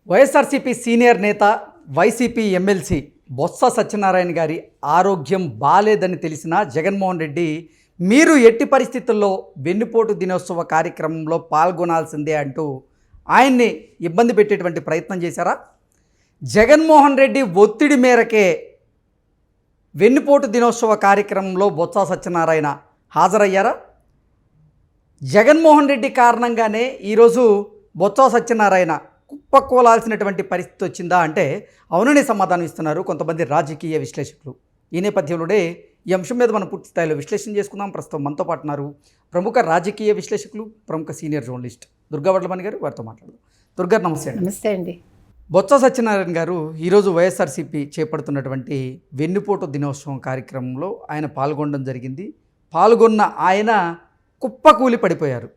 YSRCP senior నేత YCP MLC Botsa Satyanarayana గారి ఆరోగ్యం బాలేదని తెలిసిన జగన్మోహన్ రెడ్డి మీరు ఎట్టి పరిస్థితుల్లో వెన్నుపోటు దినోత్సవ కార్యక్రమంలో పాల్గొనాల్సిందే అంటూ ఆయన్ని ఇబ్బంది పెట్టేటువంటి ప్రయత్నం చేశారా? జగన్మోహన్ రెడ్డి ఒత్తిడి మేరకే వెన్నుపోటు దినోత్సవ కార్యక్రమంలో బొత్స సత్యనారాయణ హాజరయ్యారా? జగన్మోహన్ రెడ్డి కారణంగానే ఈరోజు బొత్స సత్యనారాయణ కుప్పకూలాల్సినటువంటి పరిస్థితి వచ్చిందా అంటే అవుననే సమాధానం ఇస్తున్నారు కొంతమంది రాజకీయ విశ్లేషకులు. ఈ నేపథ్యంలోనే ఈ అంశం మీద మనం పూర్తి స్థాయిలో విశ్లేషణ చేసుకుందాం. ప్రస్తుతం మనతో పాటు ఉన్నారు ప్రముఖ రాజకీయ విశ్లేషకులు, ప్రముఖ సీనియర్ జర్నలిస్ట్ దుర్గా వడ్లమణి గారు. వారితో మాట్లాడదాం. దుర్గా, నమస్తే. నమస్తే అండి. బొత్స సత్యనారాయణ గారు ఈరోజు వైఎస్ఆర్సీపీ చేపడుతున్నటువంటి వెన్నుపోటు దినోత్సవం కార్యక్రమంలో ఆయన పాల్గొనడం జరిగింది. పాల్గొన్న ఆయన కుప్పకూలి పడిపోయారు.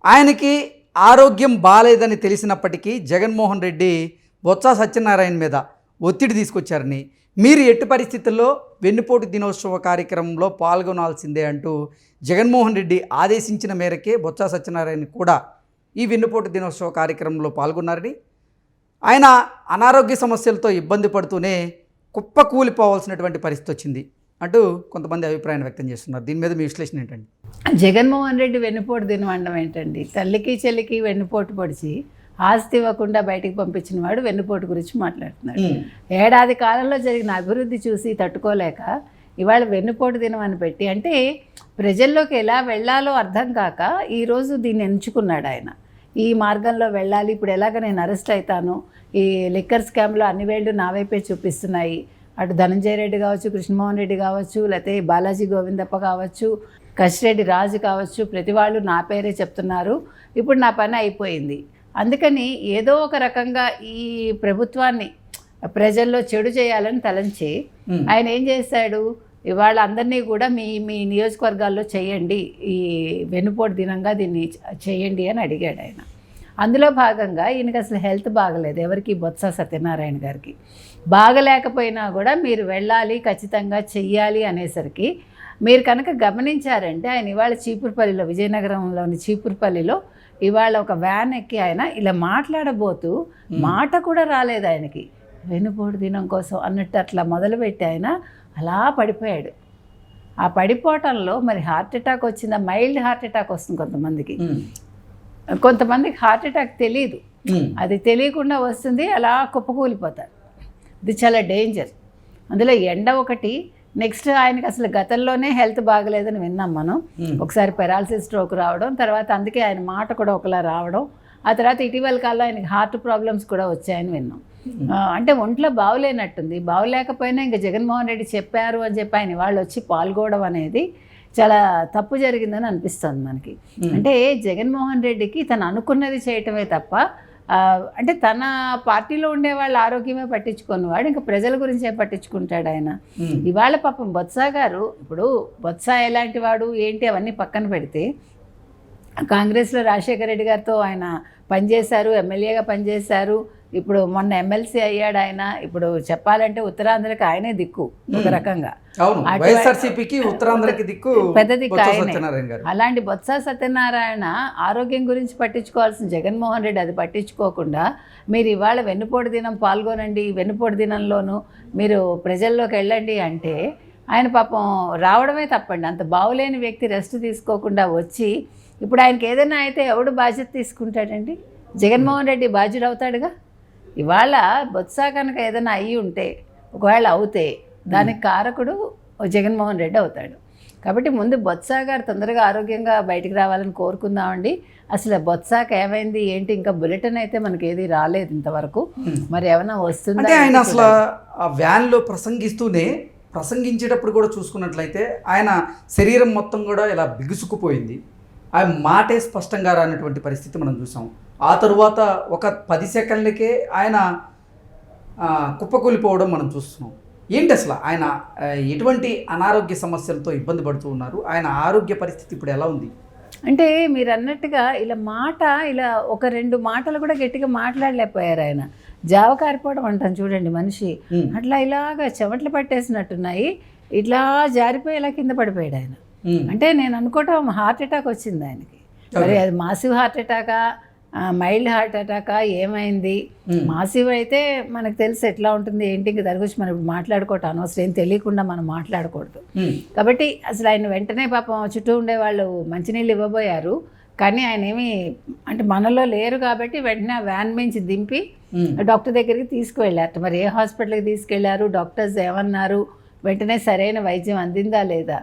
ఆయనకి ఆరోగ్యం బాలేదని తెలిసినప్పటికీ జగన్మోహన్ రెడ్డి బొత్స సత్యనారాయణ మీద ఒత్తిడి తీసుకొచ్చారని, మీరు ఎట్టి పరిస్థితుల్లో వెన్నుపోటు దినోత్సవ కార్యక్రమంలో పాల్గొనాల్సిందే అంటూ జగన్మోహన్ రెడ్డి ఆదేశించిన మేరకే బొత్స సత్యనారాయణ కూడా ఈ వెన్నుపోటు దినోత్సవ కార్యక్రమంలో పాల్గొన్నారని, ఆయన అనారోగ్య సమస్యలతో ఇబ్బంది పడుతూనే కుప్పకూలిపోవాల్సినటువంటి పరిస్థితి వచ్చింది అంటూ కొంతమంది అభిప్రాయాన్ని వ్యక్తం చేస్తున్నారు. దీని మీద మీ విశ్లేషణ ఏంటండి? జగన్మోహన్ రెడ్డి వెన్నుపోటు దినమండం ఏంటండి? తల్లికి చెల్లికి వెన్నుపోటు పొడిచి ఆస్తి ఇవ్వకుండా బయటికి పంపించిన వాడు వెన్నుపోటు గురించి మాట్లాడుతున్నాడు. ఏడాది కాలంలో జరిగిన అభివృద్ధి చూసి తట్టుకోలేక ఇవాళ వెన్నుపోటు దినం అని పెట్టి, అంటే ప్రజల్లోకి ఎలా వెళ్ళాలో అర్థం కాక ఈరోజు దీన్ని ఎంచుకున్నాడు ఆయన. ఈ మార్గంలో వెళ్ళాలి, ఇప్పుడు ఎలాగ నేను అరెస్ట్ అవుతాను, ఈ లిక్కర్ స్కామ్లో అన్ని వేళ్ళు నా వైపే చూపిస్తున్నాయి, అటు ధనంజయ రెడ్డి కావచ్చు, కృష్ణమోహన్ రెడ్డి కావచ్చు, లేకపోతే బాలాజీ గోవిందప్ప కావచ్చు, కసిరెడ్డి రాజు కావచ్చు, ప్రతి వాళ్ళు నా పేరే చెప్తున్నారు, ఇప్పుడు నా పని అయిపోయింది. అందుకని ఏదో ఒక రకంగా ఈ ప్రభుత్వాన్ని ప్రజల్లో చెడు చేయాలని తలంచి ఆయన ఏం చేశాడు, ఇవాళ అందరినీ కూడా మీ మీ నియోజకవర్గాల్లో చేయండి, ఈ వెన్నుపోటు దినంగా దీన్ని చేయండి అని అడిగాడు ఆయన. అందులో భాగంగా ఈయనకి అసలు హెల్త్ బాగలేదు, ఎవరికి? బొత్స సత్యనారాయణ గారికి. బాగలేకపోయినా కూడా మీరు వెళ్ళాలి, ఖచ్చితంగా చెయ్యాలి అనేసరికి మీరు కనుక గమనించారంటే ఆయన ఇవాళ చీపురుపల్లిలో, విజయనగరంలోని చీపురుపల్లిలో ఇవాళ ఒక వ్యాన్ ఎక్కి ఆయన ఇలా మాట్లాడబోతూ మాట కూడా రాలేదు ఆయనకి, వెన్నుపోటు దినం కోసం అన్నట్టు అట్లా మొదలుపెట్టి ఆయన అలా పడిపోయాడు. ఆ పడిపోవటంలో మరి హార్ట్ అటాక్ వచ్చిందా? మైల్డ్ హార్ట్ అటాక్ వస్తుంది కొంతమందికి, కొంతమందికి హార్ట్ అటాక్ తెలియదు, అది తెలియకుండా వస్తుంది, అలా కుప్పకూలిపోతారు. ఇది చాలా డేంజర్. అందులో ఎండ ఒకటి, నెక్స్ట్ ఆయనకి అసలు గతంలోనే హెల్త్ బాగలేదని విన్నాం మనం. ఒకసారి పెరాలసిస్ స్ట్రోక్ రావడం, తర్వాత అందుకే ఆయన మాట కూడా ఒకలా రావడం, ఆ తర్వాత ఇటీవల కాలంలో ఆయనకి హార్ట్ ప్రాబ్లమ్స్ కూడా వచ్చాయని విన్నాం. అంటే ఒంట్లో బాగులేనట్టుంది. బాగులేకపోయినా ఇంకా జగన్మోహన్ రెడ్డి చెప్పారు అని చెప్పి ఆయన వాళ్ళు వచ్చి పాల్గొనడం అనేది చాలా తప్పు జరిగిందని అనిపిస్తుంది మనకి. అంటే జగన్మోహన్ రెడ్డికి తను అనుకున్నది చేయటమే తప్ప, అంటే తన పార్టీలో ఉండే వాళ్ళ ఆరోగ్యమే పట్టించుకున్నవాడు, ఇంకా ప్రజల గురించే పట్టించుకుంటాడు ఆయన. ఇవాళ పాపం బొత్స గారు, ఇప్పుడు బొత్స ఎలాంటి వాడు ఏంటి అవన్నీ పక్కన పెడితే, కాంగ్రెస్లో రాజశేఖర రెడ్డి గారితో ఆయన పనిచేశారు, ఎమ్మెల్యేగా పనిచేశారు, ఇప్పుడు మొన్న ఎమ్మెల్సీ అయ్యాడు ఆయన. ఇప్పుడు చెప్పాలంటే ఉత్తరాంధ్రకి ఆయనే దిక్కు ఒక రకంగా, పెద్ద దిక్కు ఆయనే. అలాంటి బొత్స సత్యనారాయణ ఆరోగ్యం గురించి పట్టించుకోవాల్సిన జగన్మోహన్ రెడ్డి అది పట్టించుకోకుండా మీరు ఇవాళ వెన్నుపోటు దినం పాల్గొనండి, వెన్నుపోటు దినంలోనూ మీరు ప్రజల్లోకి వెళ్ళండి అంటే ఆయన పాపం రావడమే తప్పండి. అంత బాగులేని వ్యక్తి రెస్ట్ తీసుకోకుండా వచ్చి ఇప్పుడు ఆయనకి ఏదైనా అయితే ఎవడు బాధ్యత తీసుకుంటాడండి? జగన్మోహన్ రెడ్డి బాధ్యుడు అవుతాడుగా. ఇవాళ బొత్స కనుక ఏదైనా అయ్యి ఉంటే, ఒకవేళ అవుతే దానికి కారకుడు జగన్మోహన్ రెడ్డి అవుతాడు. కాబట్టి ముందు బొత్స గారు తొందరగా ఆరోగ్యంగా బయటికి రావాలని కోరుకుందామండి. అసలు బొత్సకి ఏమైంది ఏంటి, ఇంకా బులెటిన్ అయితే మనకి ఏది రాలేదు ఇంతవరకు, మరి ఏమైనా వస్తుందా? ఆయన అసలు ఆ వ్యాన్లో ప్రసంగించేటప్పుడు కూడా చూసుకున్నట్లయితే ఆయన శరీరం మొత్తం కూడా ఇలా బిగుసుకుపోయింది. ఆయన మాటే స్పష్టంగా రానటువంటి పరిస్థితి మనం చూసాం. ఆ తరువాత ఒక 10 సెకండ్లకే ఆయన కుప్పకూలిపోవడం మనం చూస్తున్నాం. ఏంటి అసలు ఆయన ఎటువంటి అనారోగ్య సమస్యలతో ఇబ్బంది పడుతూ ఉన్నారు? ఆయన ఆరోగ్య పరిస్థితి ఇప్పుడు ఎలా ఉంది? అంటే మీరు అన్నట్టుగా ఇలా ఒక 2 మాటలు కూడా గట్టిగా మాట్లాడలేకపోయారు ఆయన. జావ కారిపోవడం అంటాను చూడండి మనిషి, అట్లా ఇలాగా చెమటలు పట్టేసినట్టున్నాయి, ఇట్లా జారిపోయి ఇలా కింద పడిపోయాడు ఆయన. అంటే నేను అనుకోవటం హార్ట్ అటాక్ వచ్చింది ఆయనకి. మరి అది మాసివ్ హార్ట్ అటాకా మైల్డ్ హార్ట్ అటాకా ఏమైంది, మాసివ్ అయితే మనకు తెలిసి ఎట్లా ఉంటుంది ఏంటి, ఇంక దాని గురించి మనం ఇప్పుడు మాట్లాడుకోవటం అనవసరం, ఏం తెలియకుండా మనం మాట్లాడకూడదు. కాబట్టి అసలు ఆయన వెంటనే పాపం చుట్టూ ఉండే వాళ్ళు మంచినీళ్ళు ఇవ్వబోయారు, కానీ ఆయన ఏమి అంటే మనలో లేరు కాబట్టి వెంటనే ఆ వ్యాన్ నుంచి దింపి డాక్టర్ దగ్గరికి తీసుకువెళ్ళారు. మరి ఏ హాస్పిటల్కి తీసుకెళ్లారు, డాక్టర్స్ ఏమన్నారు, వెంటనే సరైన వైద్యం అందిందా లేదా.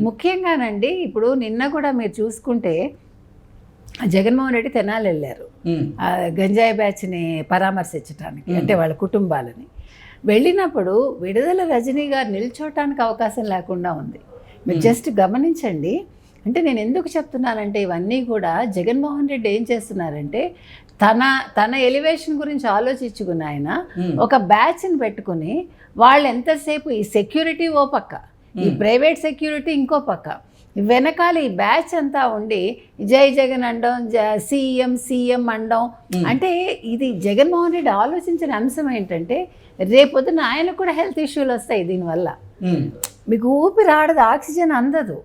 ముఖ్యంగానండి ఇప్పుడు నిన్న కూడా మీరు చూసుకుంటే జగన్మోహన్ రెడ్డి తెనాలి వెళ్ళారు గంజాయి బ్యాచ్ని పరామర్శించడానికి, అంటే వాళ్ళ కుటుంబాలని. వెళ్ళినప్పుడు విడుదల రజనీ గారు నిల్చోటానికి అవకాశం లేకుండా ఉంది. మీరు జస్ట్ గమనించండి. అంటే నేను ఎందుకు చెప్తున్నానంటే ఇవన్నీ కూడా జగన్మోహన్ రెడ్డి ఏం చేస్తున్నారంటే తన ఎలివేషన్ గురించి ఆలోచించుకుని ఆయన ఒక బ్యాచ్ని పెట్టుకుని వాళ్ళు ఎంతసేపు ఈ సెక్యూరిటీ ఓ పక్క, ఈ ప్రైవేట్ సెక్యూరిటీ ఇంకో పక్క, వెనకాల ఈ బ్యాచ్ అంతా ఉండి జై జగన్ అండం, సీఎం అండం. అంటే ఇది జగన్మోహన్ రెడ్డి ఆలోచించిన అంశం ఏంటంటే రేపొద్దున ఆయనకు కూడా హెల్త్ ఇష్యూలు వస్తాయి దీనివల్ల. మీకు ఊపిరి ఆడదు, ఆక్సిజన్ అందదు.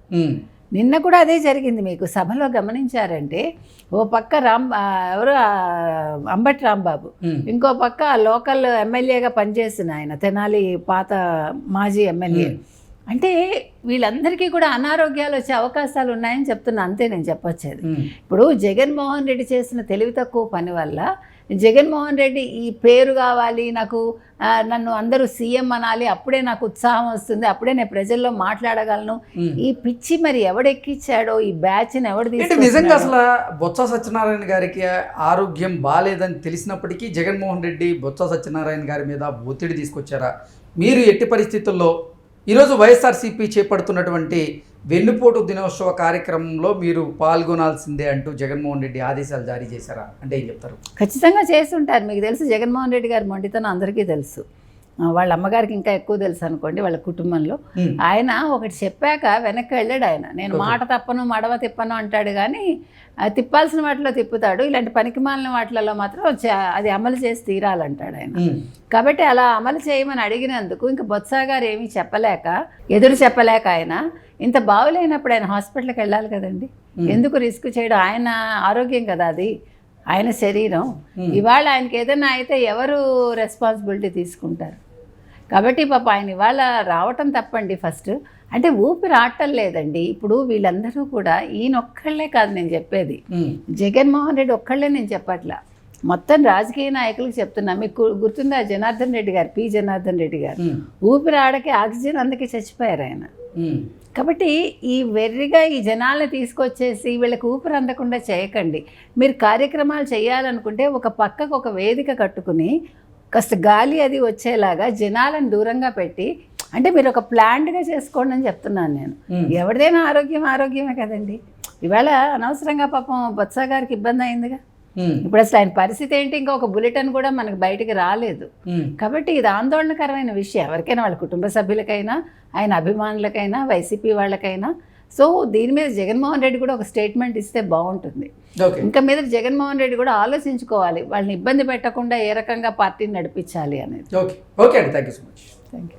నిన్న కూడా అదే జరిగింది. మీకు సభలో గమనించారంటే ఓ పక్క ఎవరు అంబటి రాంబాబు, ఇంకో పక్క లోకల్ ఎమ్మెల్యేగా పనిచేసిన ఆయన తెనాలి పాత మాజీ ఎమ్మెల్యే. అంటే వీళ్ళందరికీ కూడా అనారోగ్యాలు వచ్చే అవకాశాలు ఉన్నాయని చెప్తున్నా, అంతే నేను చెప్పొచ్చేది. ఇప్పుడు జగన్మోహన్ రెడ్డి చేసిన తెలివి తక్కువ పని వల్ల జగన్మోహన్ రెడ్డి ఈ పేరు కావాలి నాకు, నన్ను అందరూ సీఎం అనాలి, అప్పుడే నాకు ఉత్సాహం వస్తుంది, అప్పుడే నేను ప్రజల్లో మాట్లాడగలను, ఈ పిచ్చి మరి ఎవడెక్కిచ్చాడో, ఈ బ్యాచ్ని ఎవడు తీసుకు. నిజంగా అసలు బొత్స సత్యనారాయణ గారికి ఆరోగ్యం బాగాలేదని తెలిసినప్పటికీ జగన్మోహన్ రెడ్డి బొత్స సత్యనారాయణ గారి మీద ఒత్తిడి తీసుకొచ్చారా? మీరు ఎట్టి పరిస్థితుల్లో ఈరోజు వైఎస్ఆర్సీపీ చేపడుతున్నటువంటి వెన్నుపోటు దినోత్సవ కార్యక్రమంలో మీరు పాల్గొనాల్సిందే అంటూ జగన్మోహన్ రెడ్డి ఆదేశాలు జారీ చేశారా అంటే ఏం చెప్తారు? ఖచ్చితంగా చేస్తుంటారు. మీకు తెలుసు జగన్మోహన్ రెడ్డి గారి మొండితనం అందరికీ తెలుసు, వాళ్ళ అమ్మగారికి ఇంకా ఎక్కువ తెలుసు అనుకోండి వాళ్ళ కుటుంబంలో. ఆయన ఒకటి చెప్పాక వెనక్కి వెళ్ళాడు. ఆయన నేను మాట తప్పను మడవ తిప్పను అంటాడు, కానీ తిప్పాల్సిన వాటిలో తిప్పుతాడు, ఇలాంటి పనికిమాలిన వాటిలలో మాత్రం అది అమలు చేసి తీరాలంటాడు ఆయన. కాబట్టి అలా అమలు చేయమని అడిగినందుకు ఇంకా బొత్స గారు ఏమీ చెప్పలేక, ఎదురు చెప్పలేక, ఆయన ఇంత బాగులేనప్పుడు ఆయన హాస్పిటల్కి వెళ్ళాలి కదండి. ఎందుకు రిస్క్ చేయడం? ఆయన ఆరోగ్యం కదా అది, ఆయన శరీరం. ఇవాళ ఆయనకి ఏదైనా అయితే ఎవరు రెస్పాన్సిబిలిటీ తీసుకుంటారు? కాబట్టి పాప ఆయన ఇవాళ రావటం తప్పండి. ఫస్ట్ అంటే ఊపిరి ఆడటం లేదండి. ఇప్పుడు వీళ్ళందరూ కూడా ఈయన ఒక్కళ్ళే కాదు నేను చెప్పేది, జగన్మోహన్ రెడ్డి ఒక్కళ్ళే నేను చెప్పట్లా, మొత్తం రాజకీయ నాయకులకు చెప్తున్నా. మీకు గుర్తుందా జనార్దన్ రెడ్డి గారు, పి జనార్దన్ రెడ్డి గారు ఊపిరి ఆడకి ఆక్సిజన్ అందుకే చచ్చిపోయారు ఆయన. కాబట్టి ఈ వెర్రిగా ఈ జనాల్ని తీసుకొచ్చేసి వీళ్ళకి ఊపిరి అందకుండా చేయకండి. మీరు కార్యక్రమాలు చేయాలనుకుంటే ఒక పక్కకు ఒక వేదిక కట్టుకుని కాస్త గాలి అది వచ్చేలాగా జనాలను దూరంగా పెట్టి, అంటే మీరు ఒక ప్లాన్డ్గా చేసుకోండి అని చెప్తున్నాను నేను. ఎవరిదైనా ఆరోగ్యమే కదండి. ఇవాళ అనవసరంగా పాపం బొత్స గారికి ఇబ్బంది అయిందిగా. ఇప్పుడు అసలు ఆయన పరిస్థితి ఏంటి, ఇంకా ఒక బులెటిన్ కూడా మనకు బయటికి రాలేదు. కాబట్టి ఇది ఆందోళనకరమైన విషయం ఎవరికైనా, వాళ్ళ కుటుంబ సభ్యులకైనా, ఆయన అభిమానులకైనా, వైసీపీ వాళ్ళకైనా. సో దీని మీద జగన్మోహన్ రెడ్డి కూడా ఒక స్టేట్మెంట్ ఇస్తే బాగుంటుంది. ఇంకా మీద జగన్మోహన్ రెడ్డి కూడా ఆలోచించుకోవాలి, వాళ్ళని ఇబ్బంది పెట్టకుండా ఏ రకంగా పార్టీని నడిపించాలి అనేది. ఓకే అండి, thank you so much. Thank you.